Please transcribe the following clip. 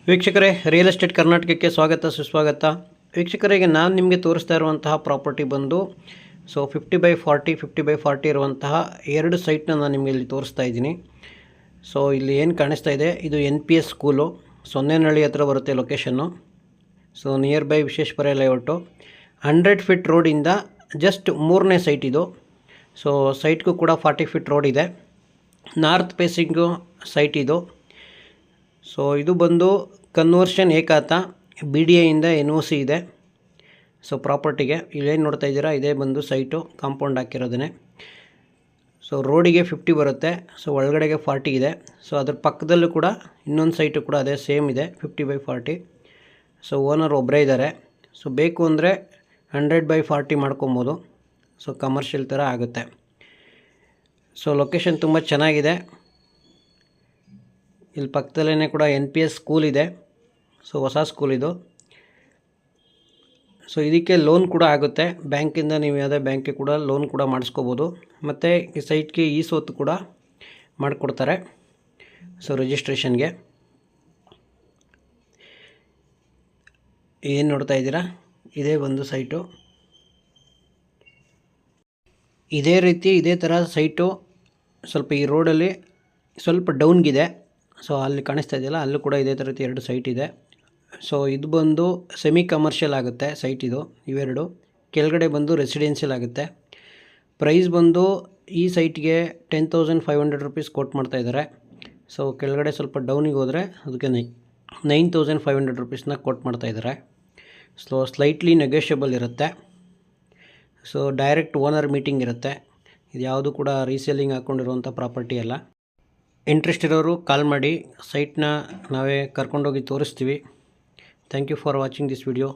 ವೀಕ್ಷಕರೇ, real estate ಕರ್ನಾಟಕಕ್ಕೆ ಸ್ವಾಗತ ಸುಸ್ವಾಗತ. ವೀಕ್ಷಕರಿಗೆ ನಾನು ನಿಮಗೆ ತೋರಿಸ್ತಾ ಇರುವಂತಹ ಪ್ರಾಪರ್ಟಿ ಬಂದು 50/40 50/40 ಇರುವಂತಹ ಎರಡು ಸೈಟ್ನ ನಾನು ನಿಮಗೆ ಇಲ್ಲಿ ತೋರಿಸ್ತಾ ಇದ್ದೀನಿ. ಸೊ ಇಲ್ಲಿ ಏನು ಕಾಣಿಸ್ತಾ ಇದೆ, ಇದು NPS ಸ್ಕೂಲು, ಸೊನ್ನೆನಹಳ್ಳಿ ಹತ್ರ ಬರುತ್ತೆ location. So near by Visvesvaraya layout, 100 feet ರೋಡಿಂದ ಜಸ್ಟ್ 3ನೇ ಸೈಟ್ ಇದು. ಸೊ ಸೈಟ್ಗೂ ಕೂಡ 40 ಫೀಟ್ ರೋಡ್ ಇದೆ. ನಾರ್ತ್ ಫೇಸಿಂಗು ಸೈಟ್ ಇದು. ಸೊ ಇದು ಬಂದು ಕನ್ವರ್ಷನ್ ಏಕಾತ BDA ಇಂದ NOC ಇದೆ. ಸೊ ಪ್ರಾಪರ್ಟಿಗೆ ಇಲ್ಲೇನು ನೋಡ್ತಾ ಇದ್ದೀರಾ, ಇದೇ ಬಂದು ಸೈಟು, ಕಾಂಪೌಂಡ್ ಹಾಕಿರೋದೇ. ಸೊ ರೋಡಿಗೆ 50 ಬರುತ್ತೆ, ಸೊ ಒಳಗಡೆಗೆ 40 ಇದೆ. ಸೊ ಅದ್ರ ಪಕ್ಕದಲ್ಲೂ ಕೂಡ ಇನ್ನೊಂದು ಸೈಟು ಕೂಡ ಅದೇ ಸೇಮ್ ಇದೆ, 50/40. ಸೊ ಓನರ್ ಒಬ್ಬರೇ ಇದ್ದಾರೆ. ಸೊ ಬೇಕು ಅಂದರೆ 100/40 ಮಾಡ್ಕೊಬೋದು. ಸೊ ಕಮರ್ಷಿಯಲ್ ಥರ ಆಗುತ್ತೆ. ಸೊ ಲೊಕೇಶನ್ ತುಂಬ ಚೆನ್ನಾಗಿದೆ. ಇಲ್ಲಿ ಪಕ್ಕದಲ್ಲೇ ಕೂಡ NPS ಸ್ಕೂಲ್ ಇದೆ. ಸೊ ಹೊಸ ಸ್ಕೂಲ್ ಇದು. ಸೊ ಇದಕ್ಕೆ ಲೋನ್ ಕೂಡ ಆಗುತ್ತೆ, ಬ್ಯಾಂಕಿಂದ ನೀವು ಯಾವುದೇ ಬ್ಯಾಂಕಿಗೆ ಕೂಡ ಲೋನ್ ಕೂಡ ಮಾಡಿಸ್ಕೋಬೋದು. ಮತ್ತು ಈ ಸೈಟ್ಗೆ ಸೋತು ಕೂಡ ಮಾಡಿಕೊಡ್ತಾರೆ. ಸೊ ರಿಜಿಸ್ಟ್ರೇಷನ್ಗೆ ಏನು ನೋಡ್ತಾ ಇದ್ದೀರಾ, ಇದೇ ಒಂದು ಸೈಟು. ಇದೇ ಥರ ಸೈಟು ಸ್ವಲ್ಪ ಈ ರೋಡಲ್ಲಿ ಸ್ವಲ್ಪ ಡೌನ್ಗಿದೆ. ಸೊ ಅಲ್ಲಿ ಕಾಣಿಸ್ತಾ ಇದೆಯಲ್ಲ, ಅಲ್ಲೂ ಕೂಡ ಇದೇ ಥರ ಎರಡು ಸೈಟ್ ಇದೆ. ಸೊ ಇದು ಬಂದು ಸೆಮಿ ಕಮರ್ಷಿಯಲ್ ಆಗುತ್ತೆ ಸೈಟ್ ಇದು. ಇವೆರಡು ಕೆಳಗಡೆ ಬಂದು ರೆಸಿಡೆನ್ಷಿಯಲ್ ಆಗುತ್ತೆ. ಪ್ರೈಸ್ ಬಂದು ಈ ಸೈಟ್ಗೆ 10,500 ರುಪೀಸ್ ಕೋಟ್ ಮಾಡ್ತಾಯಿದ್ದಾರೆ. ಸೊ ಕೆಳಗಡೆ ಸ್ವಲ್ಪ ಡೌನಿಗೆ ಹೋದರೆ ಅದಕ್ಕೆ 9,500 ರುಪೀಸ್ನ ಕೋಟ್ ಮಾಡ್ತಾಯಿದ್ದಾರೆ. ಸೊ ಸ್ಲೈಟ್ಲಿ ನೆಗೋಷಿಯಬಲ್ ಇರುತ್ತೆ. ಸೊ ಡೈರೆಕ್ಟ್ ಓನರ್ ಮೀಟಿಂಗ್ ಇರುತ್ತೆ. ಇದು ಯಾವುದು ಕೂಡ ರೀಸೇಲಿಂಗ್ ಹಾಕ್ಕೊಂಡಿರುವಂಥ ಪ್ರಾಪರ್ಟಿ ಅಲ್ಲ. ಇಂಟ್ರೆಸ್ಟ್ ಇರೋರು ಕಾಲ್ ಮಾಡಿ, ಸೈಟ್ನ ನಾವೇ ಕರ್ಕೊಂಡೋಗಿ ತೋರಿಸ್ತೀವಿ. Thank you for watching this video.